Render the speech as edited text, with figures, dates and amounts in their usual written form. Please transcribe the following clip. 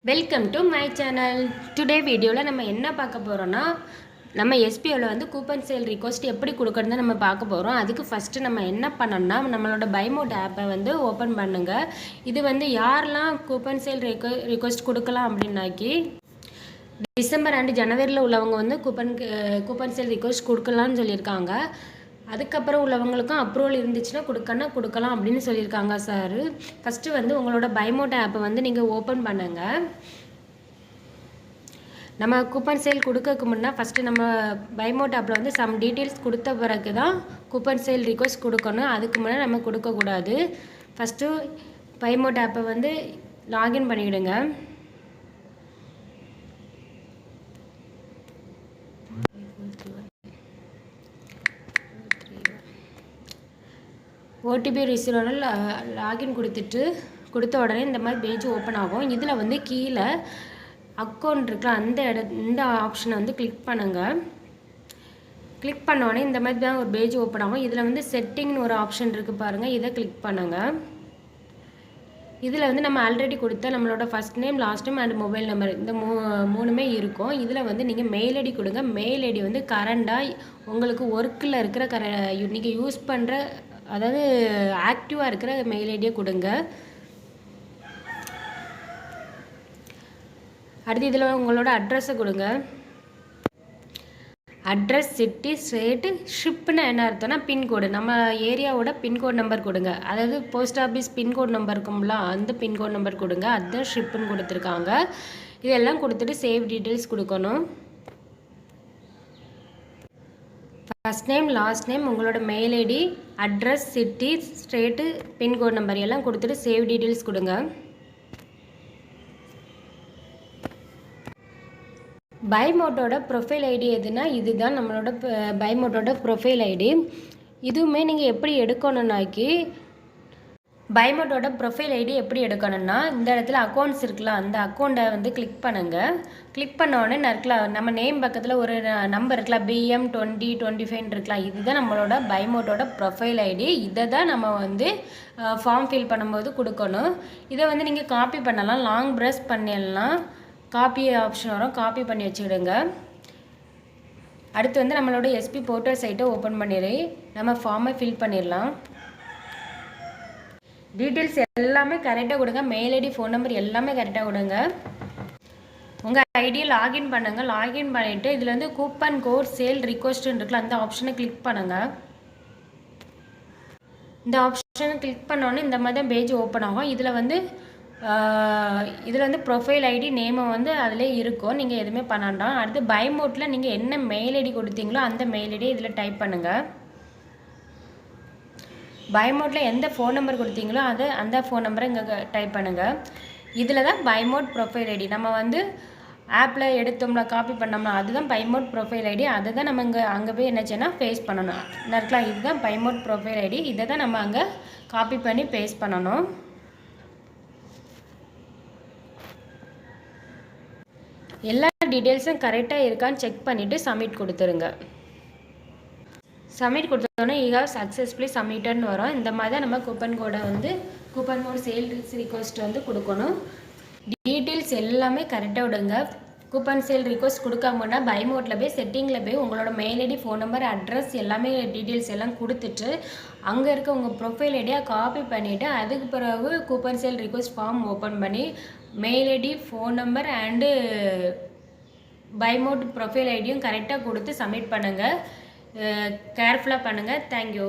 Welcome to my channel. Today வீடியோவில் நம்ம என்ன பார்க்க போகிறோன்னா, நம்ம எஸ்பிஓவில் வந்து கூப்பன் சேல் ரிக்வஸ்ட் எப்படி கொடுக்கறதுன்னு நம்ம பார்க்க போகிறோம். அதுக்கு ஃபஸ்ட்டு நம்ம என்ன பண்ணோம்னா, நம்மளோட பைமோட் ஆப்பை வந்து ஓப்பன் பண்ணுங்கள். இது வந்து யாரெல்லாம் கூப்பன் சேல் ரிக்வஸ்ட் கொடுக்கலாம் அப்படின்னாக்கி, டிசம்பர் அண்ட் ஜனவரியில் உள்ளவங்க வந்து கூப்பன் சேல் ரிக்வஸ்ட் கொடுக்கலான்னு சொல்லியிருக்காங்க. அதுக்கப்புறம் உள்ளவங்களுக்கும் அப்ரூவல் இருந்துச்சுன்னா கொடுக்கலாம் அப்படின்னு சொல்லியிருக்காங்க சார். ஃபஸ்ட்டு வந்து உங்களோட பைமோட் ஆப்பை வந்து நீங்கள் ஓப்பன் பண்ணுங்கள். நம்ம கூப்பன் சேல் கொடுக்கறதுக்கு முன்னே ஃபஸ்ட்டு நம்ம பைமோட் ஆப்பில் வந்து சம் டீட்டெயில்ஸ் கொடுத்த பிறகு தான் கூப்பன் சேல் ரிக்வஸ்ட் கொடுக்கணும். அதுக்கு முன்னே நம்ம கொடுக்கக்கூடாது. ஃபஸ்ட்டு பைமோட் ஆப்பை வந்து லாகின் பண்ணிவிடுங்க. ஓடிபி ரிசீவ் லாகின் கொடுத்த உடனே இந்த மாதிரி பேஜ் ஓப்பன் ஆகும். இதில் வந்து கீழே அக்கௌண்ட் இருக்குல்ல, இந்த ஆப்ஷனை வந்து கிளிக் பண்ணுங்கள். கிளிக் பண்ண உடனே இந்த மாதிரி தான் ஒரு பேஜ் ஓப்பன் ஆகும். இதில் வந்து செட்டிங்னு ஒரு ஆப்ஷன் இருக்குது பாருங்கள், இதை கிளிக் பண்ணுங்கள். இதில் வந்து நம்ம ஆல்ரெடி கொடுத்த நம்மளோட first name, last name and mobile number இந்த மூணுமே இருக்கும். இதில் வந்து நீங்கள் மெயில் ஐடி கொடுங்க. மெயில் ஐடி வந்து கரண்டாக உங்களுக்கு ஒர்க்கில் இருக்கிற நீங்கள் யூஸ் பண்ணுற, அதாவது ஆக்டிவாக இருக்கிற மெயில் ஐடியை கொடுங்க. அடுத்து இதில் உங்களோட அட்ரஸை கொடுங்க. அட்ரஸ், சிட்டி, ஸ்டேட்டு, ஷிப்னு என்ன அர்த்தம்னா பின்கோடு, நம்ம ஏரியாவோட பின்கோட் நம்பர் கொடுங்க. அதாவது போஸ்ட் ஆஃபீஸ் பின்கோட் நம்பர் இருக்கும்ல, அந்த பின்கோட் நம்பர் கொடுங்க. அதுதான் ஷிப்புன்னு கொடுத்துருக்காங்க. இதெல்லாம் கொடுத்துட்டு சேவ் டீட்டெயில்ஸ் கொடுக்கணும். ஃபஸ்ட் நேம், லாஸ்ட் நேம், உங்களோட mail ID, address, city, state, pincode number எல்லாம் கொடுத்துட்டு சேவ் டீட்டெயில்ஸ் கொடுங்க. பைமோட்டோட ப்ரொஃபைல் ஐடி எதுனா இதுதான் நம்மளோட பைமோட்டோட ப்ரொஃபைல் ஐடி. இதுவுமே நீங்கள் எப்படி எடுக்கணுன்னாக்கி, பைமோட்டோட ப்ரொஃபைல் ஐடி எப்படி எடுக்கணும்னா, இந்த இடத்துல அக்கௌண்ட்ஸ் இருக்குல்ல, அந்த அக்கௌண்ட்டை வந்து கிளிக் பண்ணுங்கள். கிளிக் பண்ண உடனே நம்ம நேம் பக்கத்தில் ஒரு நம்பர் இருக்கலாம், BM2025 இருக்கலாம். இதுதான் நம்மளோட பைமோட்டோட ப்ரொஃபைல் ஐடி. இதை தான் நம்ம வந்து ஃபார்ம் ஃபில் பண்ணும்போது கொடுக்கணும். இதை வந்து நீங்கள் காப்பி பண்ணலாம், லாங் ப்ரெஸ் பண்ணிடலாம், காப்பி ஆப்ஷன் வரும், காப்பி பண்ணி வச்சுக்கிடுங்க. அடுத்து வந்து நம்மளோட எஸ்பி போர்ட்டல் சைட்டை ஓப்பன் பண்ணிடு, நம்ம ஃபார்மை ஃபில் பண்ணிடலாம். டீட்டெயில்ஸ் எல்லாமே கரெக்டாக கொடுங்க. மெயில் ஐடி, ஃபோன் நம்பர் எல்லாமே கரெக்டாக கொடுங்க. உங்கள் ஐடியை லாகின் பண்ணுங்கள். லாகின் பண்ணிவிட்டு இதில் வந்து கூப்பன் கோட் சேல் ரிக்வஸ்ட்னு இருக்குல்ல, அந்த ஆப்ஷனை கிளிக் பண்ணுங்கள். இந்த ஆப்ஷனை கிளிக் பண்ணோன்னே இந்த மாதிரி தான் பேஜ் ஓப்பன் ஆகும். இதில் வந்து ப்ரொஃபைல் ஐடி நேமை வந்து அதிலே இருக்கும், நீங்கள் எதுவுமே பண்ணாண்டாம். அடுத்து பைமோட்டில் நீங்கள் என்ன மெயில் ஐடி கொடுத்தீங்களோ அந்த மெயில் ஐடியை இதில் டைப் பண்ணுங்கள். பைமோட்டில் எந்த ஃபோன் நம்பர் கொடுத்தீங்களோ அந்த ஃபோன் நம்பரை இங்கே டைப் பண்ணுங்கள். இதில் தான் பைமோட் ப்ரொஃபைல் ஐடி நம்ம வந்து ஆப்பில் எடுத்தோம்னா காப்பி பண்ணோம்னா அதுதான் பைமோட் ப்ரொஃபைல் ஐடி. அதை தான் நம்ம அங்கே போய் என்னச்சுன்னா பேஸ்ட் பண்ணணும். இருக்கலாம், இதுதான் பைமோட் ப்ரொஃபைல் ஐடி. இதை தான் நம்ம அங்கே காப்பி பண்ணி பேஸ்ட் பண்ணணும். எல்லா டீட்டெயில்ஸும் கரெக்டாக இருக்கான்னு செக் பண்ணிவிட்டு சப்மிட் கொடுத்துருங்க. சப்மிட் கொடுத்தோன்னே யூ ஹேவ் சக்ஸஸ்ஃபுல்லி சப்மிட்டட்னு வரும். இந்த மாதிரி தான் நம்ம கூப்பன் கோடை வந்து கூப்பன் கோட் சேல் ரிக்வஸ்ட் வந்து கொடுக்கணும். டீட்டெயில்ஸ் எல்லாமே கரெக்டாக விடுங்க. கூப்பன் சேல் ரிக்வஸ்ட் கொடுக்காமன்னா பைமோட்டில் போய் செட்டிங்கில் போய் உங்களோட mail ID, phone number, address எல்லாமே டீட்டெயில்ஸ் எல்லாம் கொடுத்துட்டு அங்கே இருக்க உங்கள் ப்ரொஃபைல் ஐடியாக காப்பி பண்ணிவிட்டு அதுக்கு பிறகு coupon sale request form open பண்ணி mail ID, phone number and பைமோட் ப்ரொஃபைல் ஐடியும் கரெக்டாக கொடுத்து சப்மிட் பண்ணுங்கள். கேர்ஃபுல்லாக பண்ணுங்கள். தேங்க்யூ.